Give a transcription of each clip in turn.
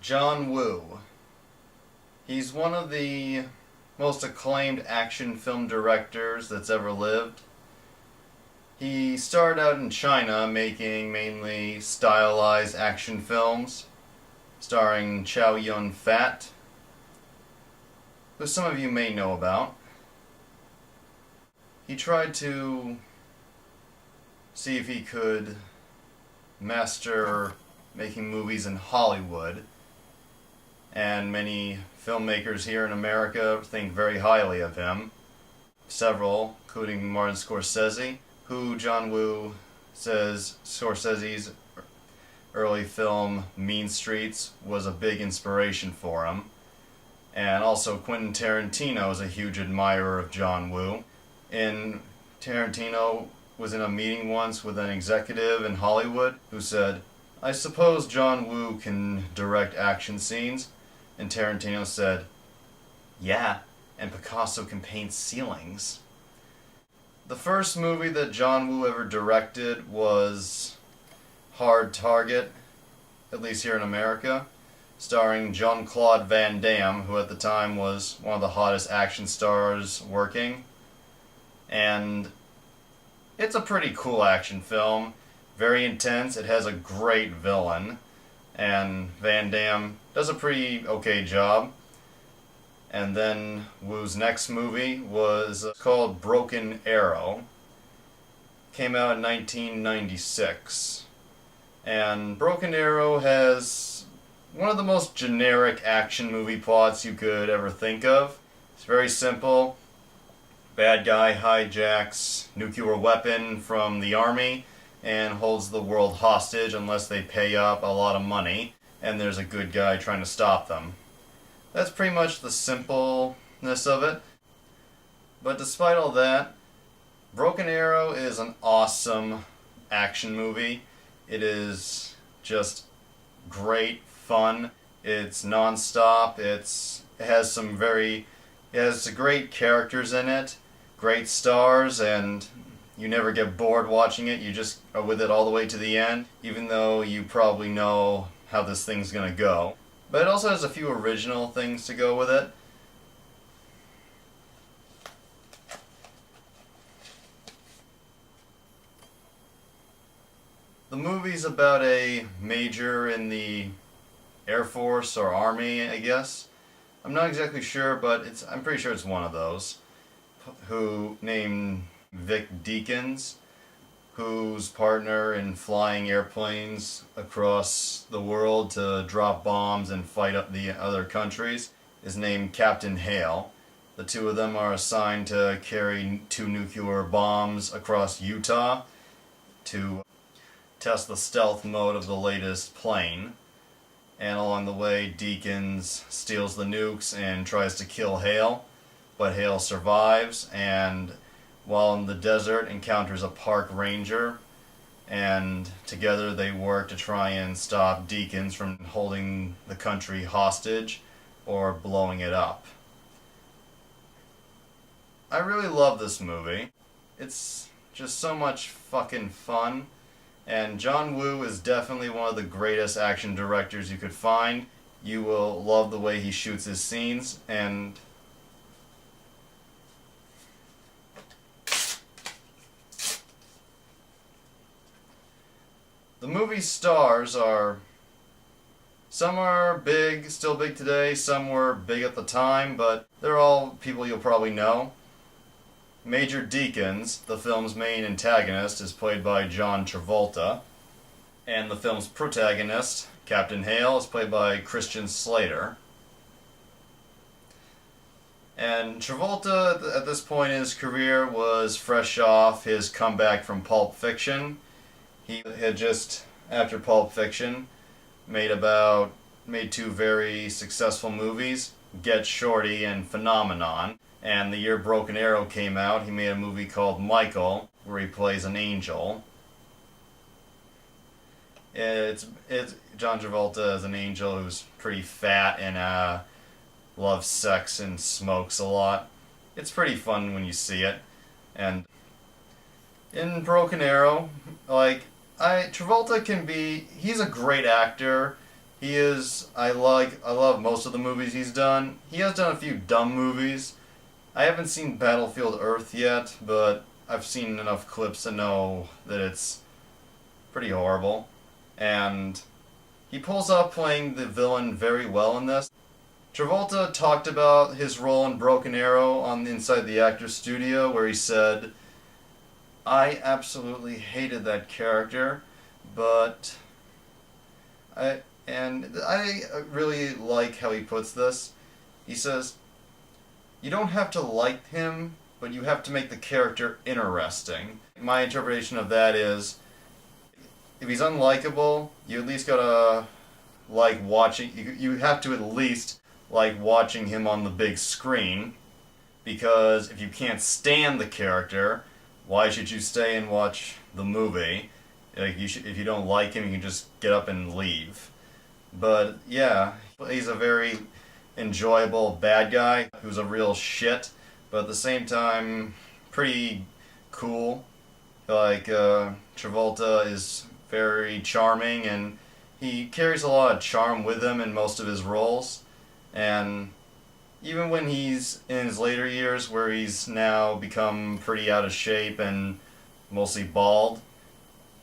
John Woo. He's one of the most acclaimed action film directors that's ever lived. He started out in China making mainly stylized action films, starring Chow Yun-fat, who some of you may know about. He tried to see if he could master making movies in Hollywood, and many filmmakers here in America think very highly of him. Several, including Martin Scorsese, who John Woo says Scorsese's early film Mean Streets was a big inspiration for him. And also Quentin Tarantino is a huge admirer of John Woo. And Tarantino was in a meeting once with an executive in Hollywood who said, "I suppose John Woo can direct action scenes." And Tarantino said, "Yeah, and Picasso can paint ceilings." The first movie that John Woo ever directed was Hard Target, at least here in America, starring Jean-Claude Van Damme, who at the time was one of the hottest action stars working. And it's a pretty cool action film, very intense. It has a great villain, and Van Damme does a pretty okay job. And then Woo's next movie was called Broken Arrow. Came out in 1996. And Broken Arrow has one of the most generic action movie plots you could ever think of. It's very simple. Bad guy hijacks nuclear weapon from the army and holds the world hostage unless they pay up a lot of money, and there's a good guy trying to stop them. That's pretty much the simpleness of it. But despite all that, Broken Arrow is an awesome action movie. It is just great fun. It's non-stop. It has great characters in it, great stars, and you never get bored watching it. You just are with it all the way to the end, even though you probably know how this thing's gonna go. But it also has a few original things to go with it. The movie's about a major in the Air Force or Army, I guess. I'm not exactly sure, but I'm pretty sure it's one of those, who named Vic Deakins, whose partner in flying airplanes across the world to drop bombs and fight up the other countries is named Captain Hale. The two of them are assigned to carry 2 nuclear bombs across Utah to test the stealth mode of the latest plane. And along the way, Deakins steals the nukes and tries to kill Hale, but Hale survives, and while in the desert encounters a park ranger, and together they work to try and stop Deakins from holding the country hostage or blowing it up. I really love this movie. It's just so much fucking fun. And John Woo is definitely one of the greatest action directors you could find. You will love the way he shoots his scenes, and the movie's stars some are big, still big today, some were big at the time, but they're all people you'll probably know. Major Deakins, the film's main antagonist, is played by John Travolta, and the film's protagonist, Captain Hale, is played by Christian Slater. And Travolta, at this point in his career, was fresh off his comeback from Pulp Fiction. He had just, after Pulp Fiction, made 2 very successful movies, Get Shorty and Phenomenon. And the year Broken Arrow came out, he made a movie called Michael, where he plays an angel. It's John Travolta as an angel who's pretty fat and loves sex and smokes a lot. It's pretty fun when you see it. And in Broken Arrow, Travolta he's a great actor. I love most of the movies he's done. He has done a few dumb movies. I haven't seen Battlefield Earth yet, but I've seen enough clips to know that it's pretty horrible. And he pulls off playing the villain very well in this. Travolta talked about his role in Broken Arrow on Inside the Actors Studio, where he said, "I absolutely hated that character, but I really like how he puts this. He says, you don't have to like him, but you have to make the character interesting." My interpretation of that is, if he's unlikable, you at least gotta like watching, you have to at least like watching him on the big screen, because if you can't stand the character, why should you stay and watch the movie? Like if you don't like him, you can just get up and leave. But yeah, he's a very enjoyable bad guy who's a real shit, but at the same time, pretty cool. Like, Travolta is very charming, and he carries a lot of charm with him in most of his roles. And even when he's in his later years, where he's now become pretty out of shape and mostly bald,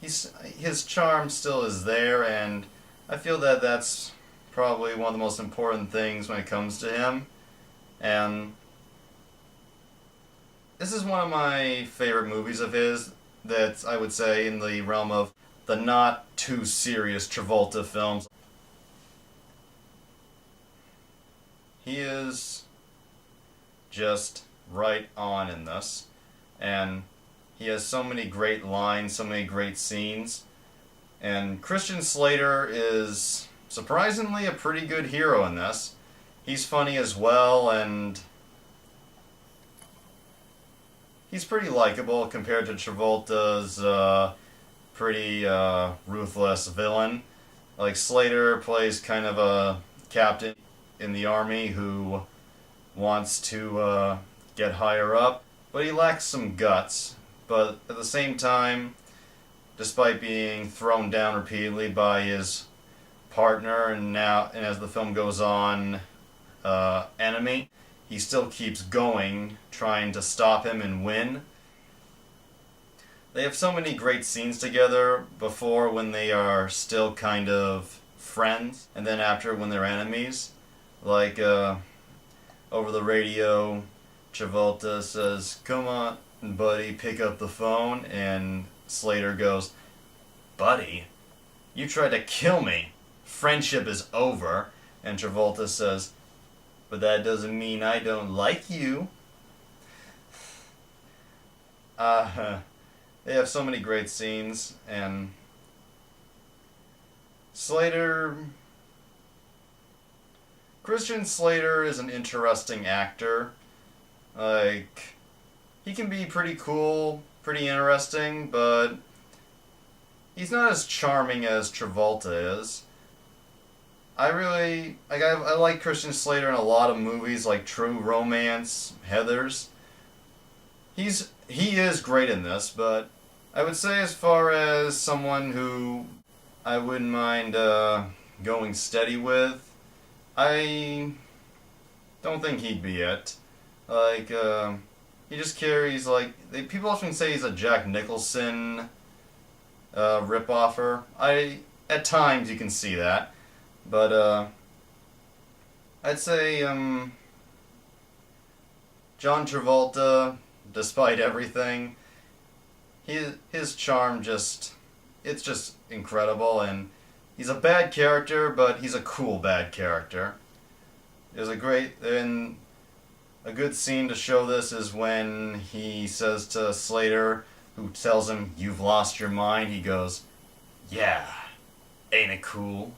his charm still is there, and I feel that that's probably one of the most important things when it comes to him. And this is one of my favorite movies of his, that's, I would say, in the realm of the not too serious Travolta films. He is just right on in this, and he has so many great lines, so many great scenes. And Christian Slater is surprisingly a pretty good hero in this. He's funny as well, and he's pretty likable compared to Travolta's pretty ruthless villain. Like, Slater plays kind of a captain in the army who wants to get higher up, but he lacks some guts. But at the same time, despite being thrown down repeatedly by his partner, and as the film goes on, enemy, he still keeps going, trying to stop him and win. They have so many great scenes together, before when they are still kind of friends, and then after when they're enemies. Like, over the radio, Travolta says, "Come on, buddy, pick up the phone," and Slater goes, "Buddy, you tried to kill me. Friendship is over." And Travolta says, "But that doesn't mean I don't like you." They have so many great scenes, and Christian Slater is an interesting actor. Like, he can be pretty cool, pretty interesting, but he's not as charming as Travolta is. I like Christian Slater in a lot of movies, like True Romance, Heathers. He is great in this, but I would say, as far as someone who I wouldn't mind going steady with, I don't think he'd be it. Like, he just carries, like, people often say he's a Jack Nicholson rip-offer. At times you can see that, but I'd say John Travolta, despite everything, his charm it's just incredible, and he's a bad character, but he's a cool bad character. There's a good scene to show this is when he says to Slater, who tells him, "You've lost your mind," he goes, "Yeah, ain't it cool?"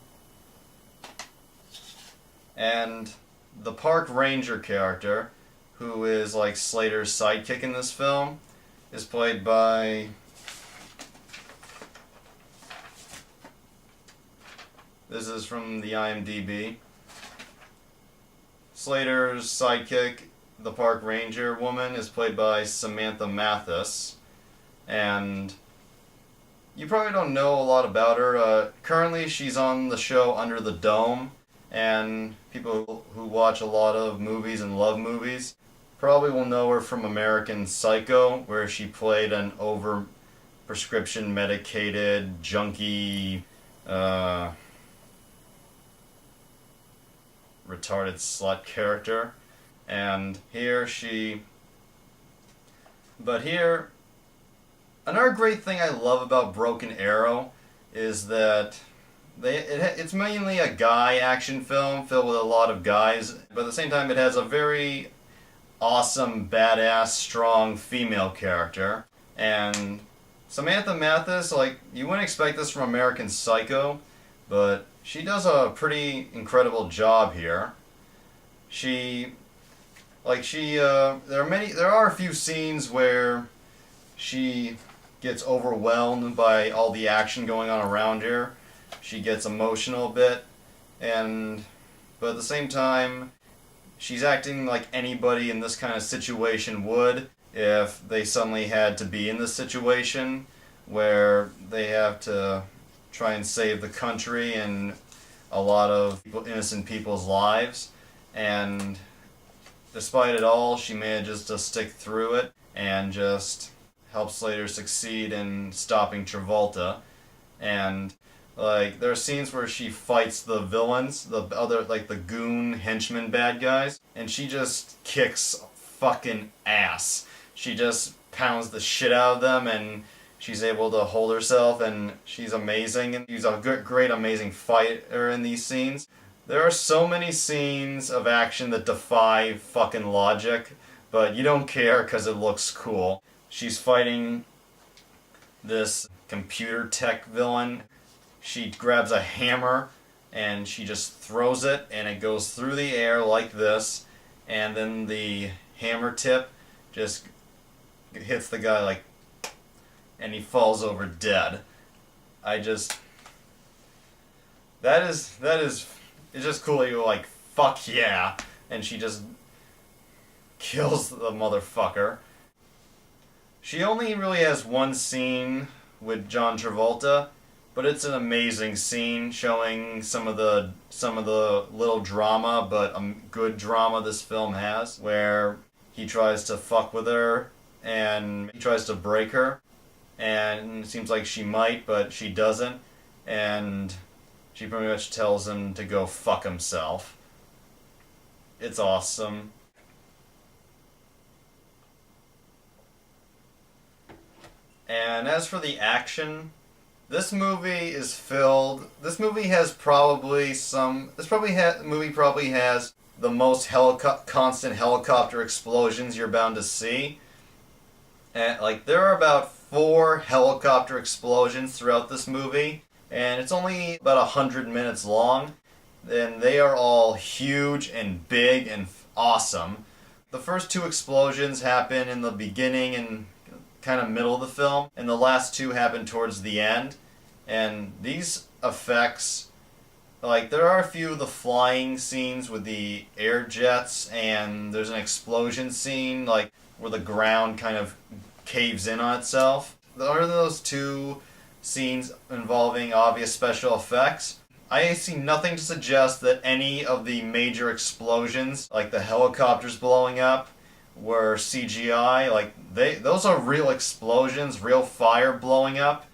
And the park ranger character, who is like Slater's sidekick in this film, is played by this is from the IMDb. Slater's sidekick, the park ranger woman, is played by Samantha Mathis. And you probably don't know a lot about her. Currently, she's on the show Under the Dome, and people who watch a lot of movies and love movies probably will know her from American Psycho, where she played an over prescription medicated junkie, retarded slut character. And here she. But here, another great thing I love about Broken Arrow is that it's mainly a guy action film filled with a lot of guys, but at the same time it has a very awesome, badass, strong female character. And Samantha Mathis, like, you wouldn't expect this from American Psycho, but she does a pretty incredible job here. There are a few scenes where she gets overwhelmed by all the action going on around her. She gets emotional a bit, but at the same time, she's acting like anybody in this kind of situation would if they suddenly had to be in this situation where they have to try and save the country and a lot of innocent people's lives. And despite it all, she manages to stick through it and just helps Slater succeed in stopping Travolta. And like, there are scenes where she fights the villains, the other, like, the goon henchmen bad guys, and she just kicks fucking ass. She just pounds the shit out of them, and she's able to hold herself, and she's amazing. And she's a great, amazing fighter in these scenes. There are so many scenes of action that defy fucking logic, but you don't care because it looks cool. She's fighting this computer tech villain. She grabs a hammer and she just throws it, and it goes through the air like this, and then the hammer tip just hits the guy like, and he falls over dead. That is it's just cool. You're like, fuck yeah, and she just kills the motherfucker. She only really has one scene with John Travolta, but it's an amazing scene showing some of the little drama, but good drama this film has, where he tries to fuck with her and he tries to break her, and it seems like she might, but she doesn't, and she pretty much tells him to go fuck himself. It's awesome. And as for the action, this movie probably has the most constant helicopter explosions you're bound to see. And like, there are about 4 helicopter explosions throughout this movie, and it's only about 100 minutes long, and they are all huge and big and awesome. The first 2 explosions happen in the beginning and kind of middle of the film, and the last 2 happen towards the end. And these effects, like, there are a few of the flying scenes with the air jets, and there's an explosion scene, like, where the ground kind of caves in on itself. Other than those 2 scenes involving obvious special effects, I see nothing to suggest that any of the major explosions, like the helicopters blowing up, were CGI. Like, those are real explosions, real fire blowing up.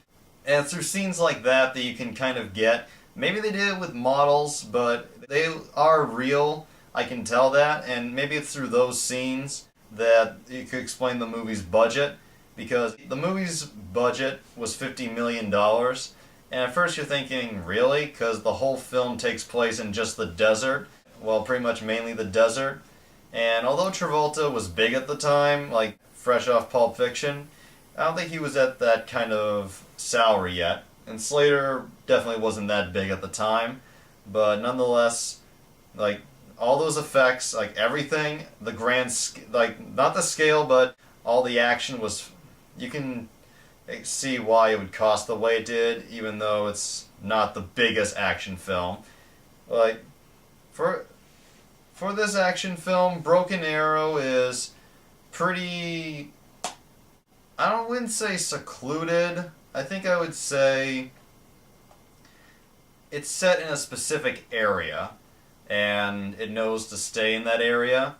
And it's through scenes like that that you can kind of get. Maybe they did it with models, but they are real. I can tell that. And maybe it's through those scenes that you could explain the movie's budget. Because the movie's budget was $50 million. And at first you're thinking, really? Because the whole film takes place in just the desert. Well, pretty much mainly the desert. And although Travolta was big at the time, like fresh off Pulp Fiction, I don't think he was at that kind of salary yet. And Slater definitely wasn't that big at the time. But nonetheless, like, all those effects, like everything, the grand, like, not the scale, but all the action was, you can see why it would cost the way it did, even though it's not the biggest action film. Like, for this action film, Broken Arrow is pretty, wouldn't say secluded. I think I would say it's set in a specific area, and it knows to stay in that area.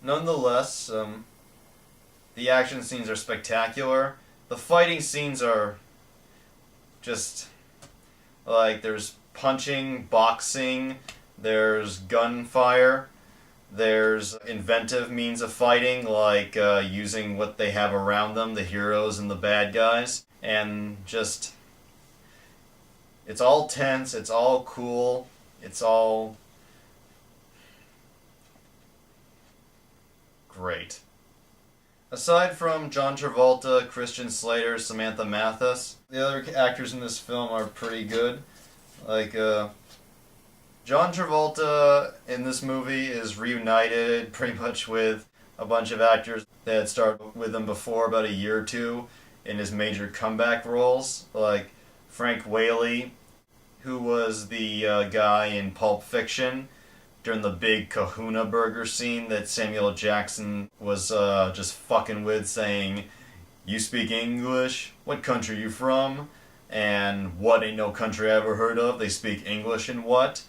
Nonetheless, the action scenes are spectacular. The fighting scenes are just like there's punching, boxing, there's gunfire, there's inventive means of fighting, like using what they have around them, the heroes and the bad guys, and just it's all tense, it's all cool, it's all great. Aside from John Travolta, Christian Slater, Samantha Mathis, the other actors in this film are pretty good. Like, John Travolta in this movie is reunited pretty much with a bunch of actors that had started with him before about a year or two in his major comeback roles, like Frank Whaley, who was the guy in Pulp Fiction during the big Kahuna burger scene that Samuel Jackson was just fucking with, saying, "You speak English? What country you from?" And "What ain't no country I ever heard of? They speak English in what?"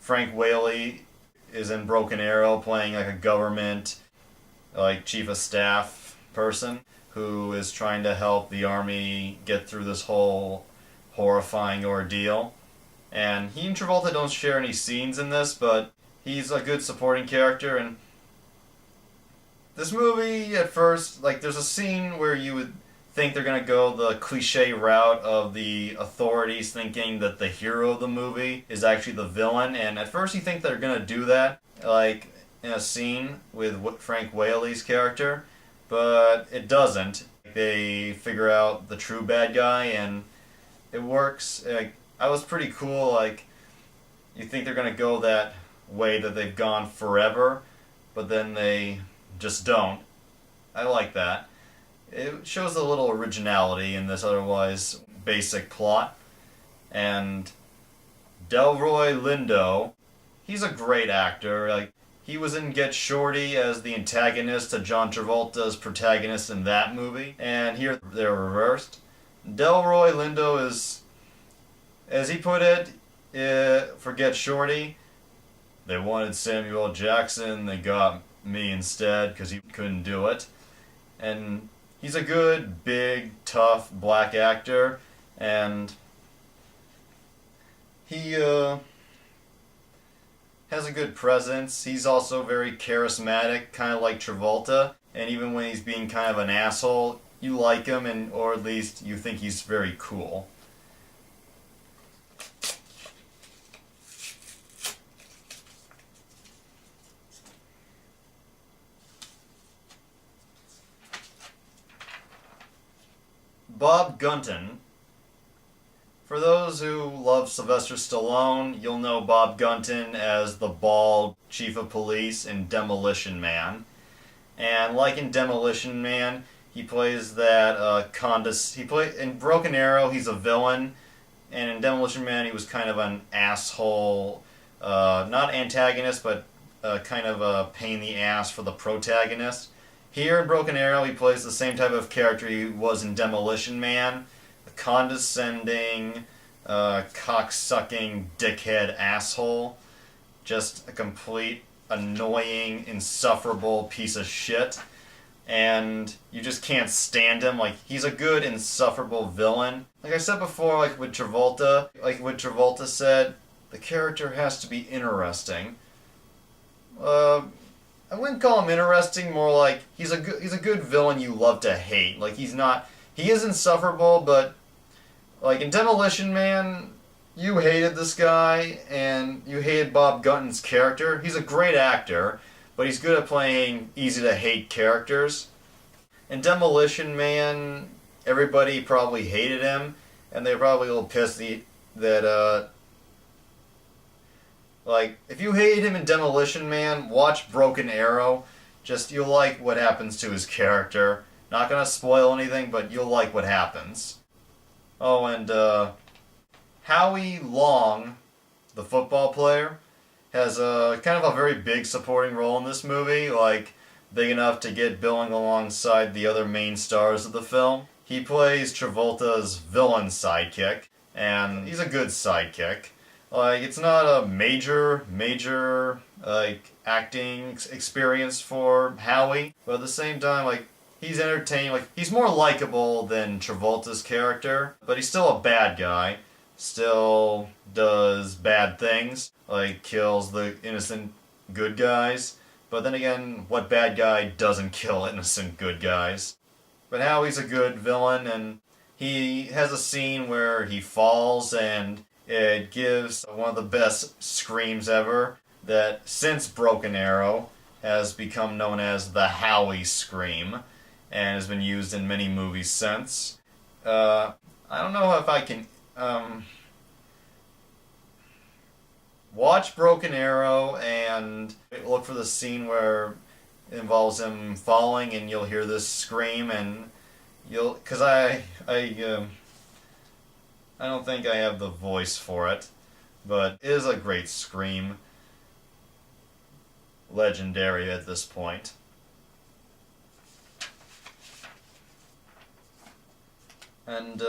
Frank Whaley is in Broken Arrow playing like a government, like chief of staff person who is trying to help the army get through this whole horrifying ordeal. And he and Travolta don't share any scenes in this, but he's a good supporting character. And this movie, at first, like, there's a scene where you would think they're gonna go the cliche route of the authorities thinking that the hero of the movie is actually the villain, and at first you think they're gonna do that, like, in a scene with Frank Whaley's character, but it doesn't. They figure out the true bad guy, and it works. Like, I was pretty cool, like, you think they're gonna go that way that they've gone forever, but then they just don't. I like that. It shows a little originality in this otherwise basic plot. And Delroy Lindo, he's a great actor. Like, he was in Get Shorty as the antagonist to John Travolta's protagonist in that movie, and here they're reversed. Delroy Lindo is, as he put it, for Get Shorty, they wanted Samuel Jackson, they got me instead because he couldn't do it. And he's a good, big, tough black actor, and he has a good presence. He's also very charismatic, kind of like Travolta, and even when he's being kind of an asshole, you like him, and or at least you think he's very cool. Bob Gunton. For those who love Sylvester Stallone, you'll know Bob Gunton as the bald chief of police in Demolition Man. And like in Demolition Man, he plays that in Broken Arrow, he's a villain, and in Demolition Man, he was kind of an asshole, not antagonist, but kind of a pain in the ass for the protagonist. Here in Broken Arrow, he plays the same type of character he was in Demolition Man. A condescending, cocksucking, dickhead asshole. Just a complete, annoying, insufferable piece of shit. And you just can't stand him. Like, he's a good, insufferable villain. Like I said before, like what Travolta said, the character has to be interesting. I wouldn't call him interesting, more like he's a good villain you love to hate. Like, he is insufferable, but like in Demolition Man, you hated this guy and you hated Bob Gunton's character. He's a great actor, but he's good at playing easy to hate characters. In Demolition Man, everybody probably hated him, and they're probably a little pissed that like, if you hate him in Demolition Man, watch Broken Arrow. Just, you'll like what happens to his character. Not gonna spoil anything, but you'll like what happens. Oh, and, Howie Long, the football player, has kind of a very big supporting role in this movie. Like, big enough to get billing alongside the other main stars of the film. He plays Travolta's villain sidekick, and he's a good sidekick. Like, it's not a major, like, acting experience for Howie, but at the same time, like, he's entertaining. Like, he's more likable than Travolta's character, but he's still a bad guy. Still does bad things, like kills the innocent good guys. But then again, what bad guy doesn't kill innocent good guys? But Howie's a good villain, and he has a scene where he falls, and it gives one of the best screams ever that, since Broken Arrow, has become known as the Howie scream, and has been used in many movies since. I don't know if I can watch Broken Arrow and look for the scene where it involves him falling, and you'll hear this scream, and because I don't think I have the voice for it, but it is a great scream. Legendary at this point. And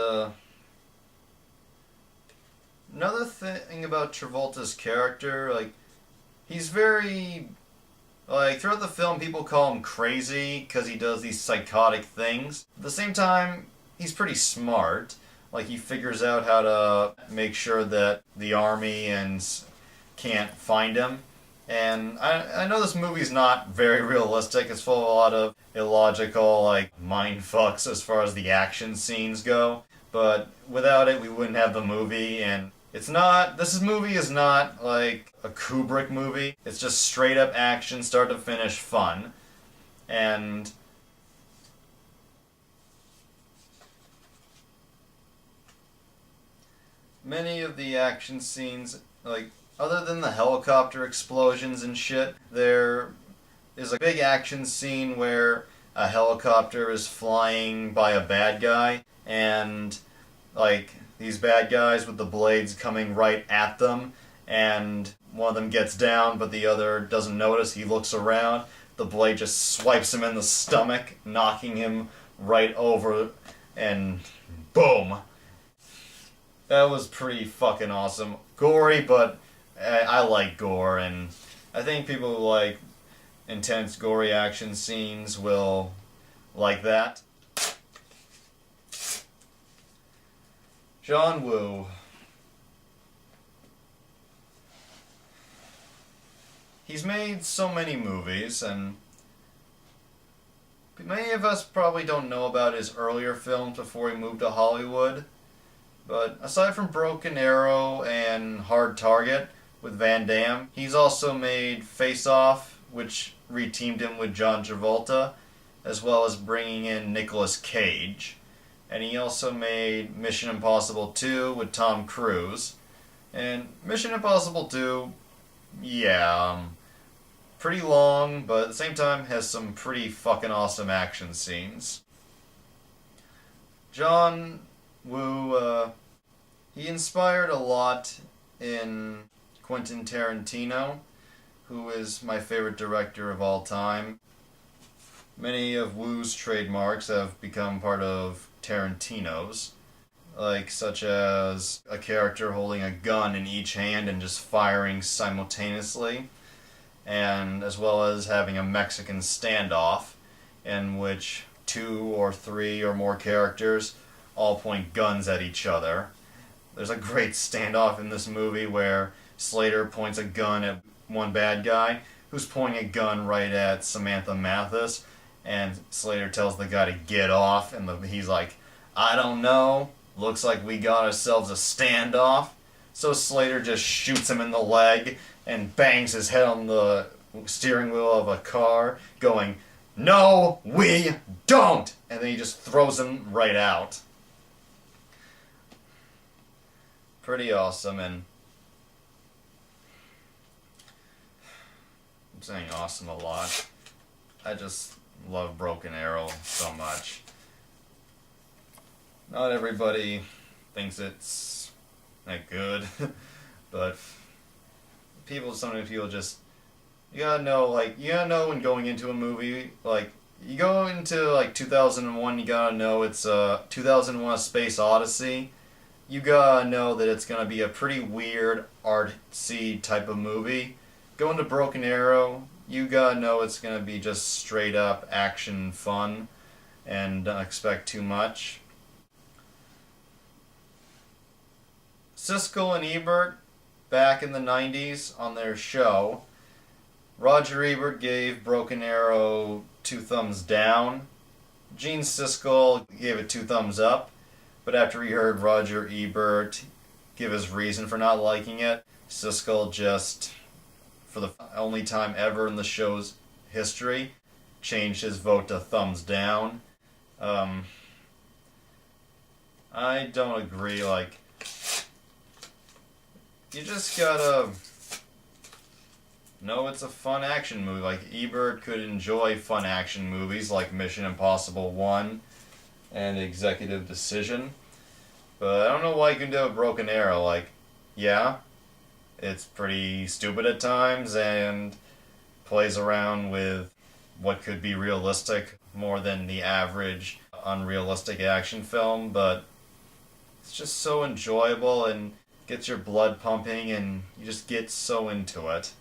another thing about Travolta's character, like, he's very, like, throughout the film people call him crazy because he does these psychotic things. At the same time, he's pretty smart. Like, he figures out how to make sure that the army can't find him. And I know this movie's not very realistic. It's full of a lot of illogical, like, mind fucks as far as the action scenes go. But without it, we wouldn't have the movie. And this movie is not like a Kubrick movie. It's just straight up action, start to finish fun. And many of the action scenes, like, other than the helicopter explosions and shit, there is a big action scene where a helicopter is flying by a bad guy, and, like, these bad guys with the blades coming right at them, and one of them gets down, but the other doesn't notice. He looks around, the blade just swipes him in the stomach, knocking him right over, and boom. That was pretty fucking awesome. Gory, but I like gore, and I think people who like intense, gory action scenes will like that. John Woo. He's made so many movies, and many of us probably don't know about his earlier films before he moved to Hollywood. But aside from Broken Arrow and Hard Target with Van Damme, he's also made Face Off, which reteamed him with John Travolta, as well as bringing in Nicolas Cage. And he also made Mission Impossible 2 with Tom Cruise. And Mission Impossible 2, yeah, pretty long, but at the same time has some pretty fucking awesome action scenes. John Woo, he inspired a lot in Quentin Tarantino, who is my favorite director of all time. Many of Woo's trademarks have become part of Tarantino's, like such as a character holding a gun in each hand and just firing simultaneously, and as well as having a Mexican standoff in which 2 or 3 or more characters all point guns at each other. There's a great standoff in this movie where Slater points a gun at one bad guy who's pointing a gun right at Samantha Mathis, and Slater tells the guy to get off, and he's like, I don't know, looks like we got ourselves a standoff. So Slater just shoots him in the leg and bangs his head on the steering wheel of a car, going, no, we don't! And then he just throws him right out. Pretty awesome, and I'm saying awesome a lot. I just love Broken Arrow so much. Not everybody thinks it's that good, but sometimes people just You gotta know, like, you gotta know when going into a movie, like, you go into, like, 2001, you gotta know it's, 2001 A Space Odyssey. You gotta know that it's gonna be a pretty weird, artsy type of movie. Go into Broken Arrow, you gotta know it's gonna be just straight up action fun, and don't expect too much. Siskel and Ebert, back in the 90s on their show, Roger Ebert gave Broken Arrow 2 thumbs down. Gene Siskel gave it 2 thumbs up, but after he heard Roger Ebert give his reason for not liking it, Siskel just, for the only time ever in the show's history, changed his vote to thumbs down. I don't agree. Like, you just gotta know it's a fun action movie. Like, Ebert could enjoy fun action movies like Mission Impossible 1 and Executive Decision. But I don't know why you can do a Broken Arrow. Like, yeah, it's pretty stupid at times and plays around with what could be realistic more than the average unrealistic action film, but it's just so enjoyable and gets your blood pumping and you just get so into it.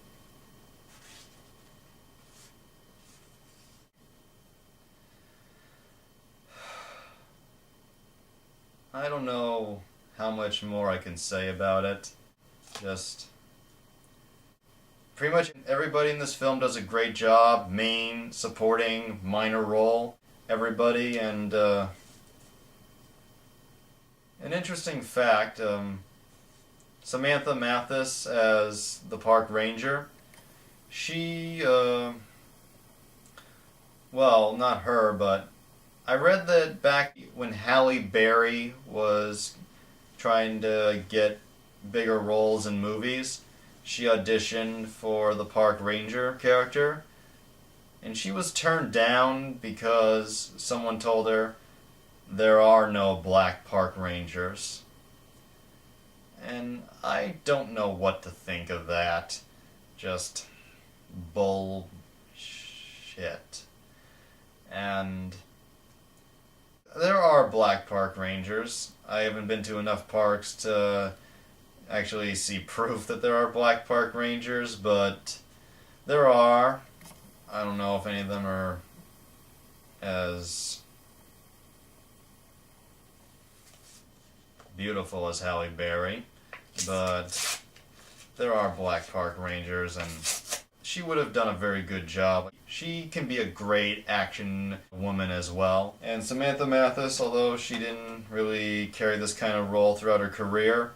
I don't know how much more I can say about it. Just pretty much everybody in this film does a great job. Main, supporting, minor role, everybody. And an interesting fact, Samantha Mathis as the park ranger, she, well, not her, but I read that back when Halle Berry was trying to get bigger roles in movies, she auditioned for the park ranger character, and she was turned down because someone told her there are no black park rangers. And I don't know what to think of that. Just bullshit. And there are black park rangers. I haven't been to enough parks to actually see proof that there are black park rangers, but there are. I don't know if any of them are as beautiful as Halle Berry, but there are black park rangers, and she would have done a very good job. She can be a great action woman as well. And Samantha Mathis, although she didn't really carry this kind of role throughout her career,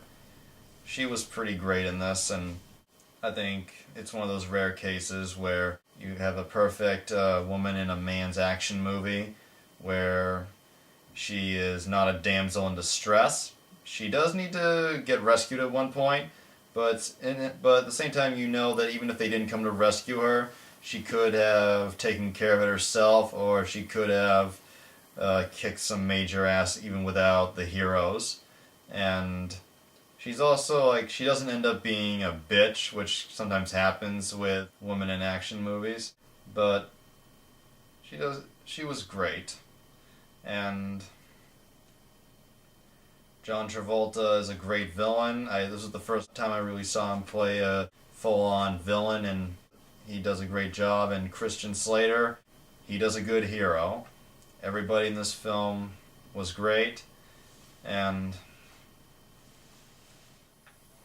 she was pretty great in this, and I think it's one of those rare cases where you have a perfect woman in a man's action movie where she is not a damsel in distress. She does need to get rescued at one point, but at the same time, you know that even if they didn't come to rescue her, she could have taken care of it herself, or she could have kicked some major ass even without the heroes. And she's also, like, she doesn't end up being a bitch, which sometimes happens with women in action movies, but she was great. And John Travolta is a great villain. This was the first time I really saw him play a full-on villain, and he does a great job. And Christian Slater, he does a good hero. Everybody in this film was great, and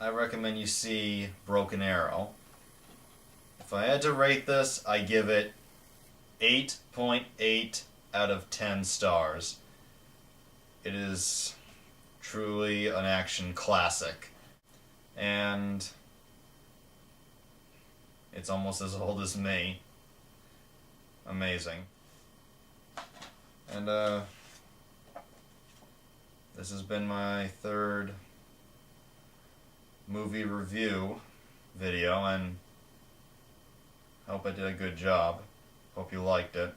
I recommend you see Broken Arrow. If I had to rate this, I give it 8.8 out of 10 stars. It is truly an action classic. And it's almost as old as me. Amazing. And this has been my third movie review video, and hope I did a good job. Hope you liked it.